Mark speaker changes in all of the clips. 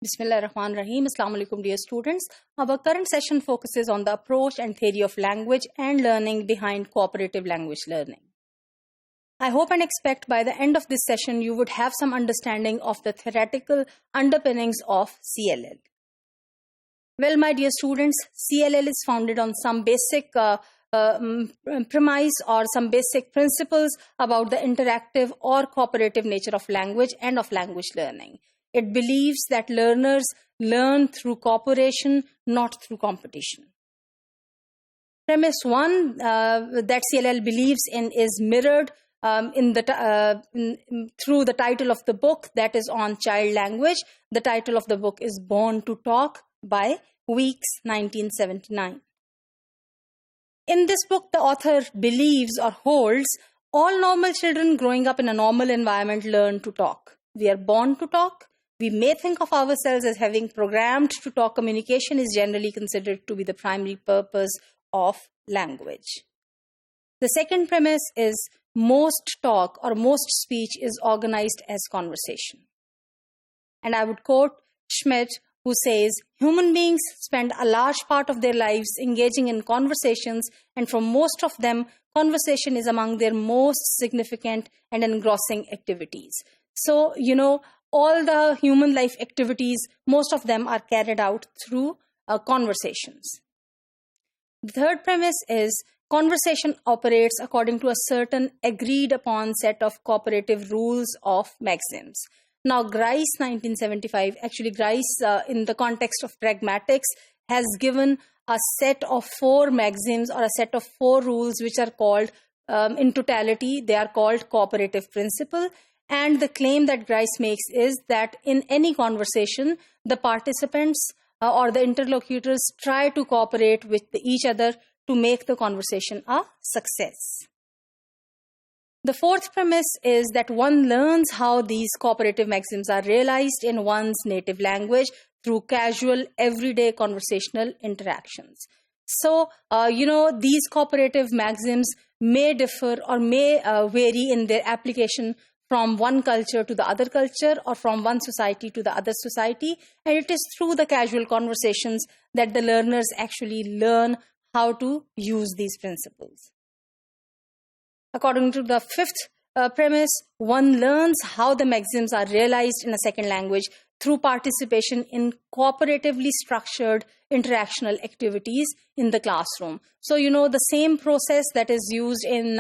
Speaker 1: Bismillahirrahmanirrahim. Assalamu alaikum, dear students. Our current session focuses on the approach and theory of language and learning behind cooperative language learning. I hope and expect by the end of this session you would have some understanding of the theoretical underpinnings of CLL. Well, my dear students, CLL is founded on some basic premise or some basic principles about the interactive or cooperative nature of language and of language learning. It believes that learners learn through cooperation, not through competition. Premise 1 that CLL believes in is mirrored through the title of the book, that is on child language. The title of the book is Born to Talk by Weeks, 1979. In this book, the author believes or holds all normal children growing up in a normal environment learn to talk. We are born to talk. We may think of ourselves as having programmed to talk. Communication is generally considered to be the primary purpose of language. The second premise is most talk or most speech is organized as conversation. And I would quote Schmidt, who says, human beings spend a large part of their lives engaging in conversations, and for most of them, conversation is among their most significant and engrossing activities. So, all the human life activities, most of them are carried out through conversations. The third premise is conversation operates according to a certain agreed upon set of cooperative rules of maxims. Now, Grice, 1975, actually Grice, in the context of pragmatics, has given a set of 4 maxims or a set of 4 rules which are called, in totality, they are called cooperative principle. And the claim that Grice makes is that in any conversation, the participants or the interlocutors try to cooperate with each other to make the conversation a success. The fourth premise is that one learns how these cooperative maxims are realized in one's native language through casual, everyday conversational interactions. So, these cooperative maxims may differ or may vary in their application from one culture to the other culture or from one society to the other society. And it is through the casual conversations that the learners actually learn how to use these principles. According to the fifth premise, one learns how the maxims are realized in a second language through participation in cooperatively structured interactional activities in the classroom. So, the same process that is used in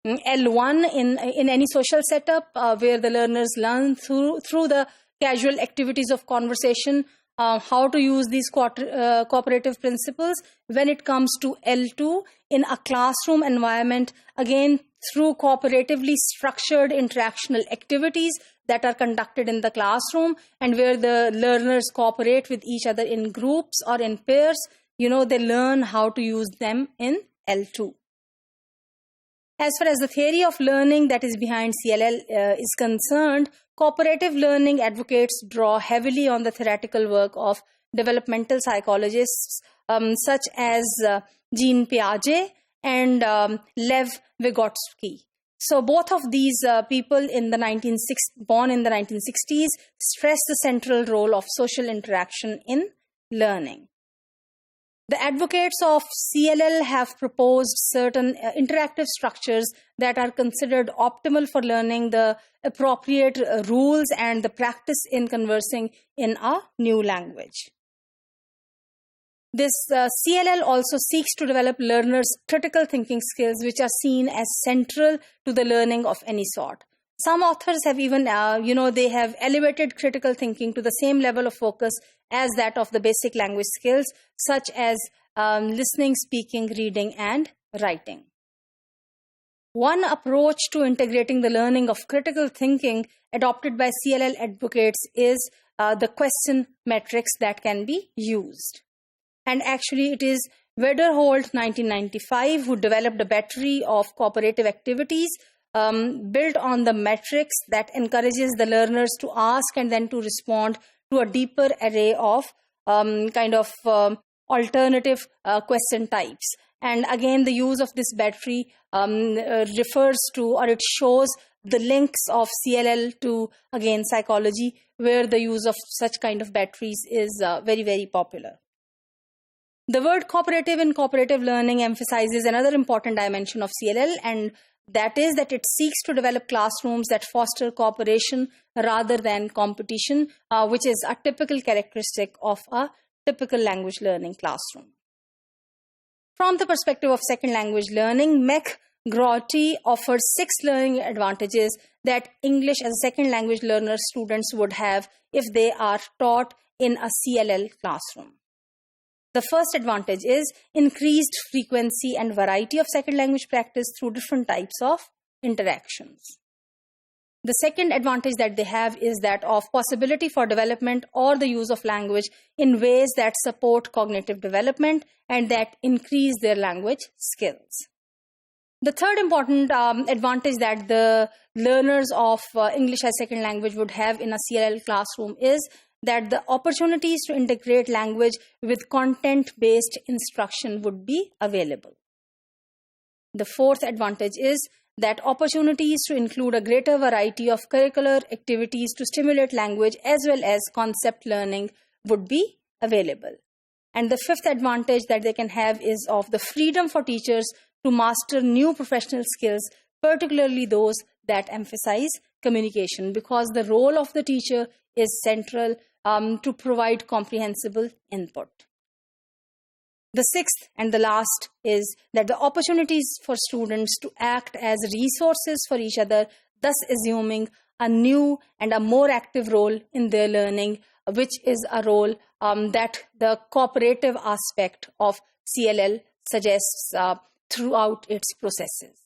Speaker 1: L1 in any social setup where the learners learn through the casual activities of conversation how to use these cooperative principles. When it comes to L2 in a classroom environment, again through cooperatively structured interactional activities that are conducted in the classroom and where the learners cooperate with each other in groups or in pairs, they learn how to use them in L2. As far as the theory of learning that is behind CLL is concerned, cooperative learning advocates draw heavily on the theoretical work of developmental psychologists such as Jean Piaget and Lev Vygotsky. So both of these people born in the 1960s stress the central role of social interaction in learning. The advocates of CLL have proposed certain interactive structures that are considered optimal for learning the appropriate rules and the practice in conversing in a new language. This CLL also seeks to develop learners' critical thinking skills, which are seen as central to the learning of any sort. Some authors have even, they have elevated critical thinking to the same level of focus as that of the basic language skills, such as listening, speaking, reading, and writing. One approach to integrating the learning of critical thinking adopted by CLL advocates is the question metrics that can be used. And actually, it is Wiederhold, 1995, who developed a battery of cooperative activities built on the metrics that encourages the learners to ask and then to respond to a deeper array of alternative question types. And again, the use of this battery refers to, or it shows the links of CLL to, again, psychology, where the use of such kind of batteries is very, very popular. The word cooperative in cooperative learning emphasizes another important dimension of CLL, and that is that it seeks to develop classrooms that foster cooperation rather than competition, which is a typical characteristic of a typical language learning classroom. From the perspective of second language learning, McGroarty offers 6 learning advantages that English as a second language learner students would have if they are taught in a CLL classroom. The first advantage is increased frequency and variety of second language practice through different types of interactions. The second advantage that they have is that of possibility for development or the use of language in ways that support cognitive development and that increase their language skills. The third important advantage that the learners of English as second language would have in a CLL classroom is that the opportunities to integrate language with content-based instruction would be available. The fourth advantage is that opportunities to include a greater variety of curricular activities to stimulate language as well as concept learning would be available. And the fifth advantage that they can have is of the freedom for teachers to master new professional skills, particularly those that emphasize communication, because the role of the teacher is central to provide comprehensible input. The sixth and the last is that the opportunities for students to act as resources for each other, thus assuming a new and a more active role in their learning, which is a role that the cooperative aspect of CLL suggests throughout its processes.